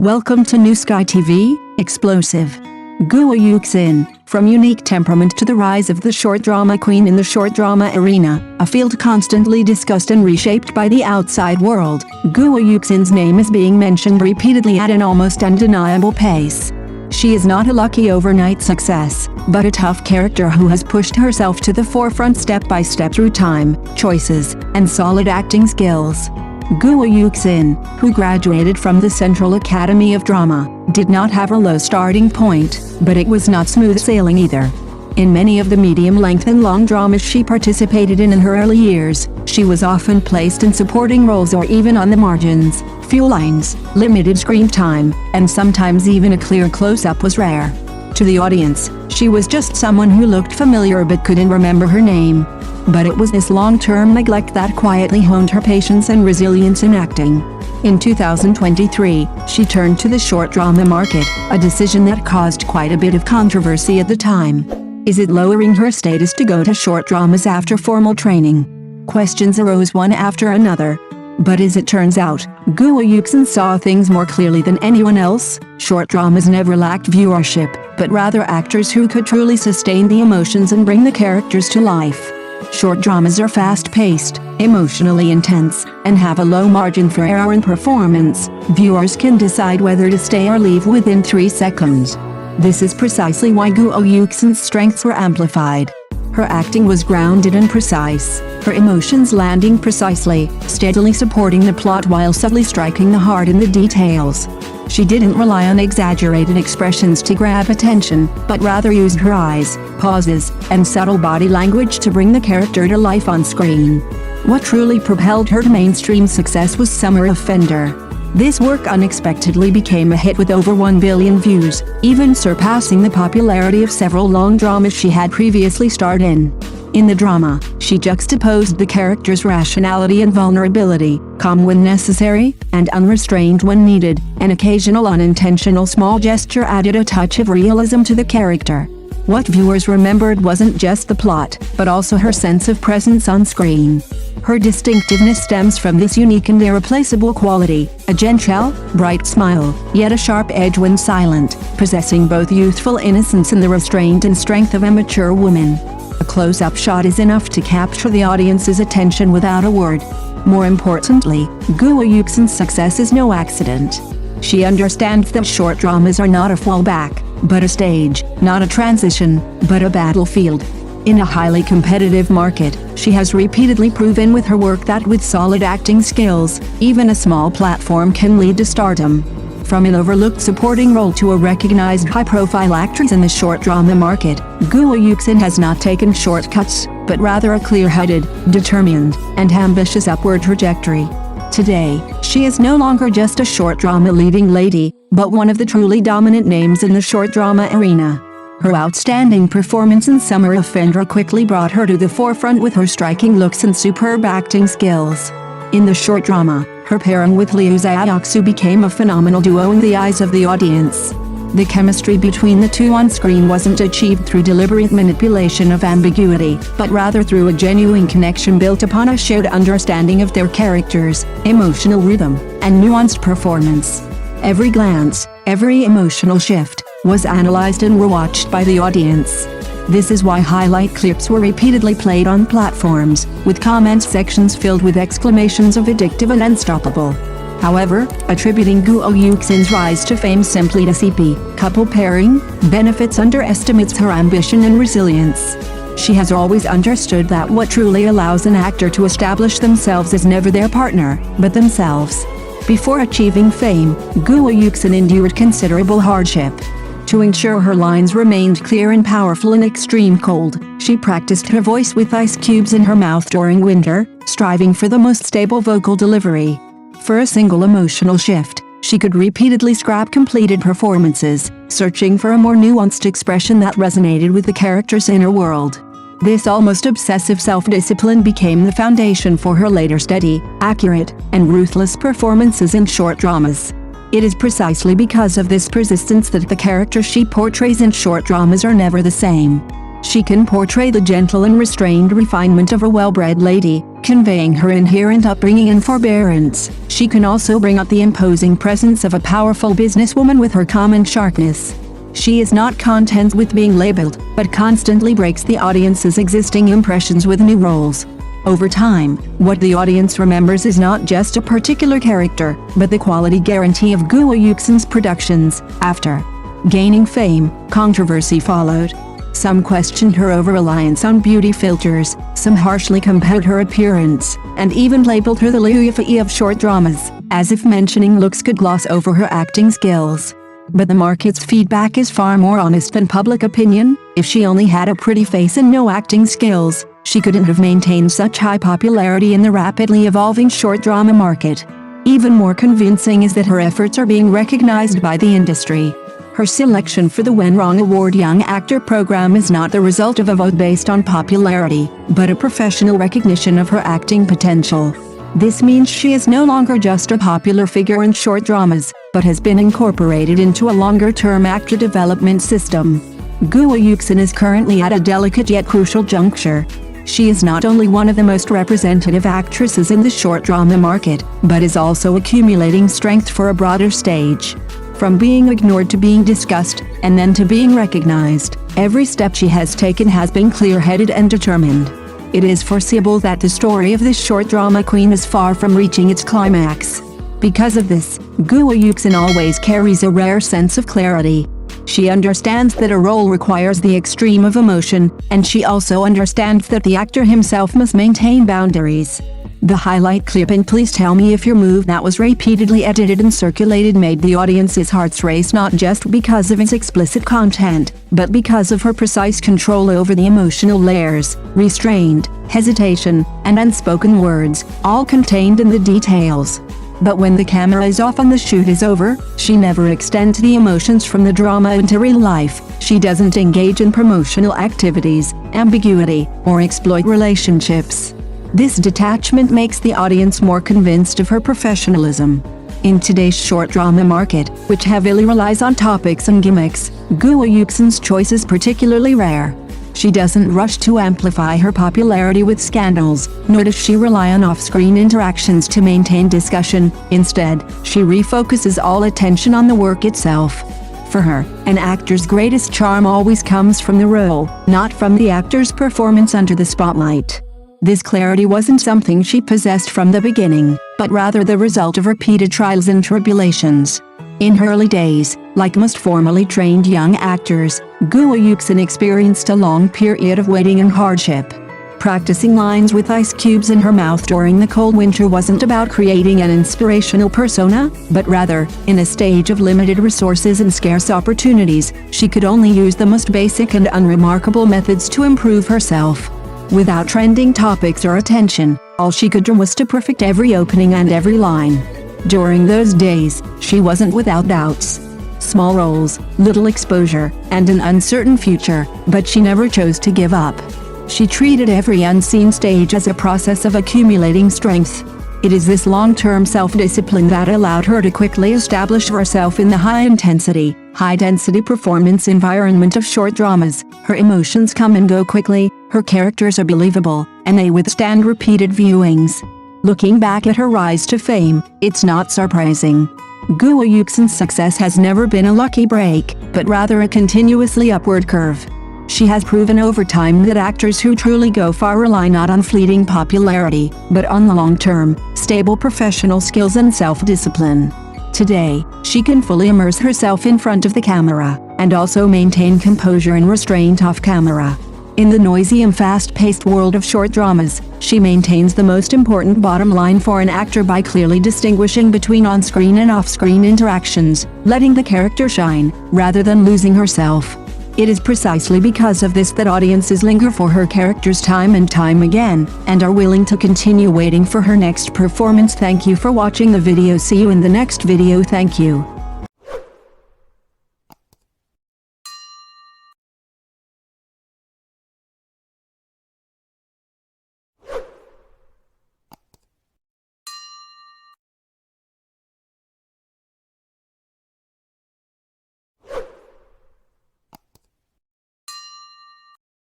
Welcome to New Sky TV, Explosive. Guo Yuxin, from unique temperament to the rise of the short drama queen in the short drama arena, a field constantly discussed and reshaped by the outside world, Guo Yuxin's name is being mentioned repeatedly at an almost undeniable pace. She is not a lucky overnight success, but a tough character who has pushed herself to the forefront step by step through time, choices, and solid acting skills. Guo Yuxin, who graduated from the Central Academy of Drama, did not have a low starting point, but it was not smooth sailing either. In many of the medium-length and long dramas she participated in her early years, she was often placed in supporting roles or even on the margins. Few lines, limited screen time, and sometimes even a clear close-up was rare. To the audience, she was just someone who looked familiar but couldn't remember her name. But it was this long-term neglect that quietly honed her patience and resilience in acting. In 2023, she turned to the short drama market, a decision that caused quite a bit of controversy at the time. Is it lowering her status to go to short dramas after formal training? Questions arose one after another. But as it turns out, Guo Yuxin saw things more clearly than anyone else. Short dramas never lacked viewership, but rather actors who could truly sustain the emotions and bring the characters to life. Short dramas are fast-paced, emotionally intense, and have a low margin for error in performance. Viewers can decide whether to stay or leave within 3 seconds. This is precisely why Guo Yuxin's strengths were amplified. Her acting was grounded and precise, her emotions landing precisely, steadily supporting the plot while subtly striking the heart in the details. She didn't rely on exaggerated expressions to grab attention, but rather used her eyes, pauses, and subtle body language to bring the character to life on screen. What truly propelled her to mainstream success was Summer of Fender. This work unexpectedly became a hit with over 1 billion views, even surpassing the popularity of several long dramas she had previously starred in. In the drama, she juxtaposed the character's rationality and vulnerability, calm when necessary, and unrestrained when needed. An occasional unintentional small gesture added a touch of realism to the character. What viewers remembered wasn't just the plot, but also her sense of presence on screen. Her distinctiveness stems from this unique and irreplaceable quality, a gentle, bright smile, yet a sharp edge when silent, possessing both youthful innocence and the restraint and strength of a mature woman. A close-up shot is enough to capture the audience's attention without a word. More importantly, Guo Yuxin's success is no accident. She understands that short dramas are not a fallback, but a stage, not a transition, but a battlefield. In a highly competitive market, she has repeatedly proven with her work that with solid acting skills, even a small platform can lead to stardom. From an overlooked supporting role to a recognized high-profile actress in the short drama market, Guo Yuxin has not taken shortcuts, but rather a clear-headed, determined, and ambitious upward trajectory. Today, she is no longer just a short drama leading lady, but one of the truly dominant names in the short drama arena. Her outstanding performance in Summer of Fender quickly brought her to the forefront with her striking looks and superb acting skills. In the short drama, her pairing with Liu Xiaoxu became a phenomenal duo in the eyes of the audience. The chemistry between the two on screen wasn't achieved through deliberate manipulation of ambiguity, but rather through a genuine connection built upon a shared understanding of their characters, emotional rhythm, and nuanced performance. Every glance, every emotional shift, was analyzed and rewatched by the audience. This is why highlight clips were repeatedly played on platforms, with comment sections filled with exclamations of addictive and unstoppable. However, attributing Guo Yuxin's rise to fame simply to CP couple pairing benefits underestimates her ambition and resilience. She has always understood that what truly allows an actor to establish themselves is never their partner, but themselves. Before achieving fame, Guo Yuxin endured considerable hardship. To ensure her lines remained clear and powerful in extreme cold, she practiced her voice with ice cubes in her mouth during winter, striving for the most stable vocal delivery. For a single emotional shift, she could repeatedly scrap completed performances, searching for a more nuanced expression that resonated with the character's inner world. This almost obsessive self-discipline became the foundation for her later steady, accurate, and ruthless performances in short dramas. It is precisely because of this persistence that the characters she portrays in short dramas are never the same. She can portray the gentle and restrained refinement of a well-bred lady, conveying her inherent upbringing and forbearance. She can also bring out the imposing presence of a powerful businesswoman with her calm and sharpness. She is not content with being labeled, but constantly breaks the audience's existing impressions with new roles. Over time, what the audience remembers is not just a particular character, but the quality guarantee of Guo Yuxin's productions. After gaining fame, controversy followed. Some questioned her over-reliance on beauty filters, some harshly compared her appearance, and even labeled her the Liu Yifei of short dramas, as if mentioning looks could gloss over her acting skills. But the market's feedback is far more honest than public opinion. If she only had a pretty face and no acting skills, she couldn't have maintained such high popularity in the rapidly evolving short drama market. Even more convincing is that her efforts are being recognized by the industry. Her selection for the Wenrong Award Young Actor program is not the result of a vote based on popularity, but a professional recognition of her acting potential. This means she is no longer just a popular figure in short dramas, but has been incorporated into a longer-term actor development system. Guo Yuxin is currently at a delicate yet crucial juncture. She is not only one of the most representative actresses in the short drama market, but is also accumulating strength for a broader stage. From being ignored to being discussed, and then to being recognized, every step she has taken has been clear-headed and determined. It is foreseeable that the story of this short drama queen is far from reaching its climax. Because of this, Guo Yuxin always carries a rare sense of clarity. She understands that a role requires the extreme of emotion, and she also understands that the actor himself must maintain boundaries. The highlight clip in Please Tell Me If Your Move that was repeatedly edited and circulated made the audience's hearts race not just because of its explicit content, but because of her precise control over the emotional layers, restraint, hesitation, and unspoken words, all contained in the details. But when the camera is off and the shoot is over, she never extends the emotions from the drama into real life. She doesn't engage in promotional activities, ambiguity, or exploit relationships. This detachment makes the audience more convinced of her professionalism. In today's short drama market, which heavily relies on topics and gimmicks, Guo Yuxin's choice is particularly rare. She doesn't rush to amplify her popularity with scandals, nor does she rely on off-screen interactions to maintain discussion. Instead, she refocuses all attention on the work itself. For her, an actor's greatest charm always comes from the role, not from the actor's performance under the spotlight. This clarity wasn't something she possessed from the beginning, but rather the result of repeated trials and tribulations. In her early days, like most formally trained young actors, Guo Yuxin experienced a long period of waiting and hardship. Practicing lines with ice cubes in her mouth during the cold winter wasn't about creating an inspirational persona, but rather, in a stage of limited resources and scarce opportunities, she could only use the most basic and unremarkable methods to improve herself. Without trending topics or attention, all she could do was to perfect every opening and every line. During those days, she wasn't without doubts. Small roles, little exposure, and an uncertain future, but she never chose to give up. She treated every unseen stage as a process of accumulating strength. It is this long-term self-discipline that allowed her to quickly establish herself in the high-intensity, high-density performance environment of short dramas. Her emotions come and go quickly, her characters are believable, and they withstand repeated viewings. Looking back at her rise to fame, it's not surprising. Guo Yuxin's success has never been a lucky break, but rather a continuously upward curve. She has proven over time that actors who truly go far rely not on fleeting popularity, but on the long-term, stable professional skills and self-discipline. Today, she can fully immerse herself in front of the camera, and also maintain composure and restraint off-camera. In the noisy and fast-paced world of short dramas, she maintains the most important bottom line for an actor by clearly distinguishing between on-screen and off-screen interactions, letting the character shine, rather than losing herself. It is precisely because of this that audiences linger for her characters time and time again, and are willing to continue waiting for her next performance. Thank you for watching the video. See you in the next video. Thank you.